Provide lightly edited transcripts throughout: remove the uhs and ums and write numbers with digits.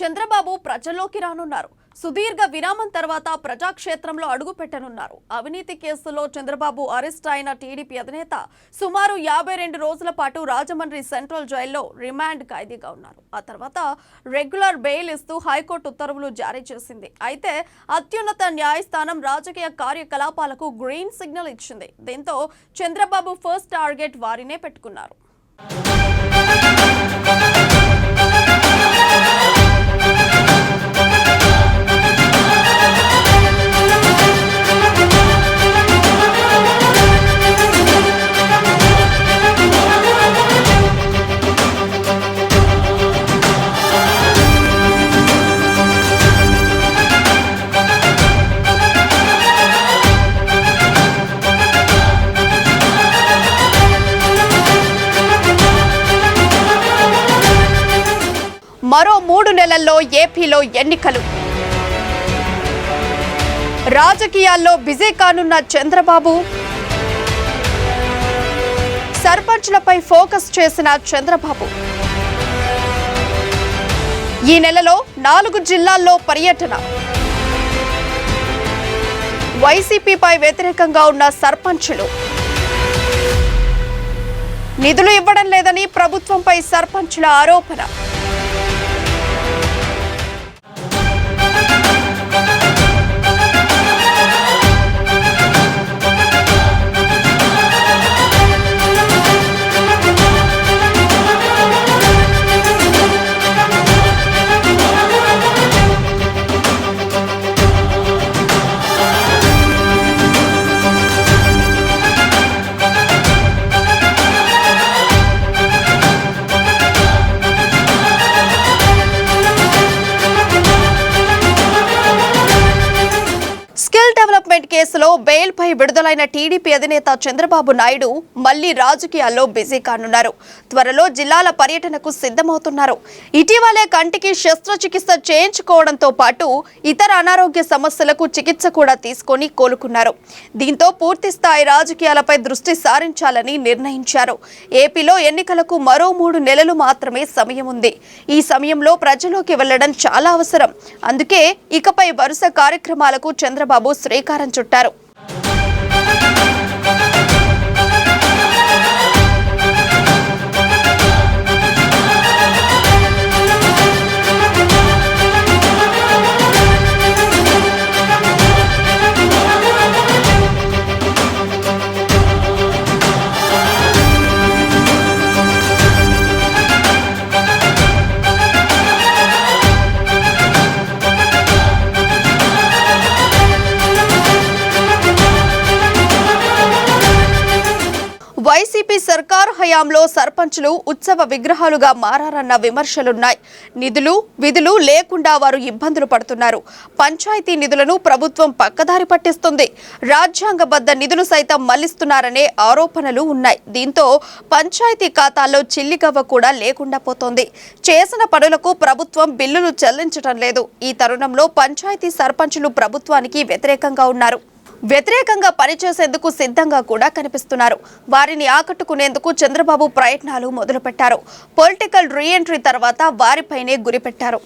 చంద్రబాబు ప్రజల్లోకి రానున్నారు. సుదీర్ఘ విరామం తర్వాత ప్రజాక్షేత్రంలో అడుగుపెట్టనున్నారు. అవినీతి కేసులో చంద్రబాబు అరెస్ట్ అయిన టీడీపీ అధినేత సుమారు 52 రోజుల పాటు రాజమండ్రి సెంట్రల్ జైల్లో రిమాండ్ ఖైదీగా ఉన్నారు. ఆ తర్వాత రెగ్యులర్ బెయిల్ ఇస్తూ హైకోర్టు ఉత్తర్వులు జారీ చేసింది. అయితే అత్యున్నత న్యాయస్థానం రాజకీయ కార్యకలాపాలకు గ్రీన్ సిగ్నల్ ఇచ్చింది. దీంతో చంద్రబాబు ఫస్ట్ టార్గెట్ వారినే పెట్టుకున్నారు. మరో 3 నెలల్లో ఏపీలో ఎన్నికలు. రాజకీయాల్లో బిజీ కానున్న చంద్రబాబు, సర్పంచ్లపై ఫోకస్ చేసిన చంద్రబాబు ఈ నెలలో 4 జిల్లాల్లో పర్యటన. వైసీపీపై వ్యతిరేకంగా ఉన్న సర్పంచులు, నిధులు ఇవ్వడం లేదని ప్రభుత్వంపై సర్పంచుల ఆరోపణ. కేసులో బెయిల్ పై విడుదలైన టీడీపీ అధినేత చంద్రబాబు నాయుడు మళ్లీ రాజకీయాల్లో బిజీ కానున్నారు. త్వరలో జిల్లాల పర్యటనకు సిద్ధమవుతున్నారు. ఇటీవలే కంటికి శస్త్రచికిత్స చేయించుకోవడంతో పాటు ఇతర అనారోగ్య సమస్యలకు చికిత్స కూడా తీసుకొని కోలుకున్నారు. దీంతో పూర్తి స్థాయి రాజకీయాలపై దృష్టి సారించాలని నిర్ణయించారు. ఏపీలో ఎన్నికలకు మరో 3 నెలలు మాత్రమే సమయం ఉంది. ఈ సమయంలో ప్రజల్లోకి వెళ్లడం చాలా అవసరం. అందుకే ఇకపై వరుస కార్యక్రమాలకు చంద్రబాబు శ్రీకారం చుట్టారు. వైసీపీ సర్కారు హయాంలో సర్పంచులు ఉత్సవ విగ్రహాలుగా మారారన్న విమర్శలున్నాయి. నిధులు విధులు లేకుండా వారు ఇబ్బందులు పడుతున్నారు. పంచాయతీ నిధులను ప్రభుత్వం పక్కదారి పట్టిస్తుంది. రాజ్యాంగబద్ధ నిధులు సైతం మళ్లిస్తున్నారనే ఆరోపణలు ఉన్నాయి. దీంతో పంచాయతీ ఖాతాల్లో చిల్లిగవ్వ కూడా లేకుండా పోతోంది. చేసిన పనులకు ప్రభుత్వం బిల్లులు చెల్లించడం లేదు. ఈ తరుణంలో పంచాయతీ సర్పంచులు ప్రభుత్వానికి వ్యతిరేకంగా ఉన్నారు. వ్యతిరేకంగా పనిచేసేందుకు సిద్ధంగా కూడా కనిపిస్తున్నారు. వారిని ఆకట్టుకునేందుకు చంద్రబాబు ప్రయత్నాలు మొదలుపెట్టారు. పొలిటికల్ రీఎంట్రీ తర్వాత వారిపైనే గురిపెట్టారు.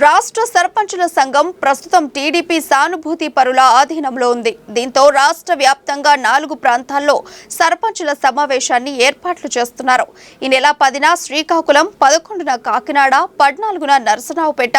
రాష్ట్ర సర్పంచుల సంఘం ప్రస్తుతం టీడీపీ సానుభూతి పరుల ఆధీనంలో ఉంది. దీంతో రాష్ట్ర వ్యాప్తంగా 4 ప్రాంతాల్లో సర్పంచుల సమావేశాన్ని ఏర్పాట్లు చేస్తున్నారు. ఈ నెల 10న శ్రీకాకుళం, 11న కాకినాడ, 14న నరసరావుపేట,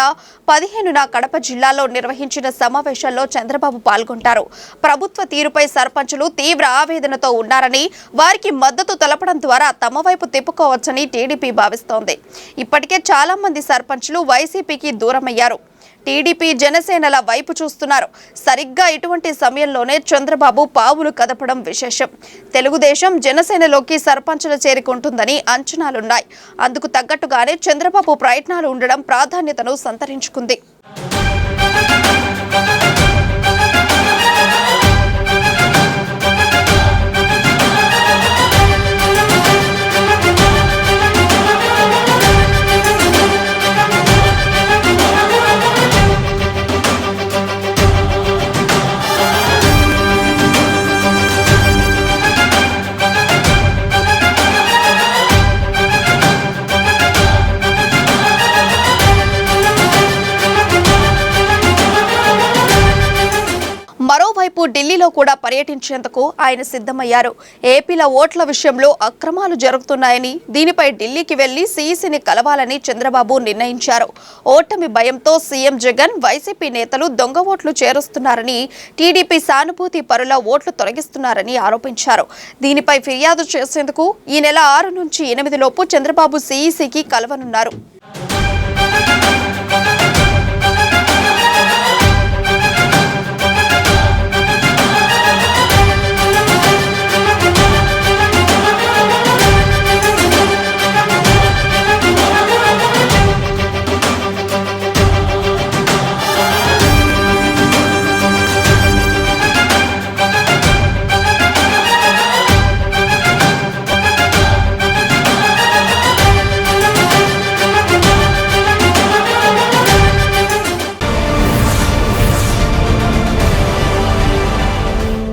15న కడప జిల్లాలో నిర్వహించిన సమావేశాల్లో చంద్రబాబు పాల్గొంటారు. ప్రభుత్వ తీరుపై సర్పంచులు తీవ్ర ఆవేదనతో ఉన్నారని, వారికి మద్దతు తెలపడం ద్వారా తమ వైపు తిప్పుకోవచ్చని టీడీపీ భావిస్తోంది. ఇప్పటికే చాలా మంది సర్పంచులు వైసీపీకి దూరమయ్యారు. టీడీపీ జనసేనల వైపు చూస్తున్నారు. సరిగ్గా ఇటువంటి సమయంలోనే చంద్రబాబు పావులు కదపడం విశేషం. తెలుగుదేశం జనసేనలోకి సర్పంచుల చేరుకుంటుందని అంచనాలున్నాయి. అందుకు తగ్గట్టుగానే చంద్రబాబు ప్రయత్నాలు ఉండడం ప్రాధాన్యతను సంతరించుకుంది. మరోవైపు ఢిల్లీలో కూడా పర్యటించేందుకు ఆయన సిద్ధమయ్యారు. ఏపీలో ఓట్ల విషయంలో అక్రమాలు జరుగుతున్నాయని, దీనిపై ఢిల్లీకి వెళ్లి సీఈసీని కలవాలని చంద్రబాబు నిర్ణయించారు. ఓటమి భయంతో సీఎం జగన్, వైసీపీ నేతలు దొంగ ఓట్లు చేరుస్తున్నారని, టీడీపీ సానుభూతి పరుల ఓట్లు తొలగిస్తున్నారని ఆరోపించారు. దీనిపై ఫిర్యాదు చేసేందుకు ఈ నెల 6 నుంచి 8 లోపు చంద్రబాబు సీఈసీకి కలవనున్నారు.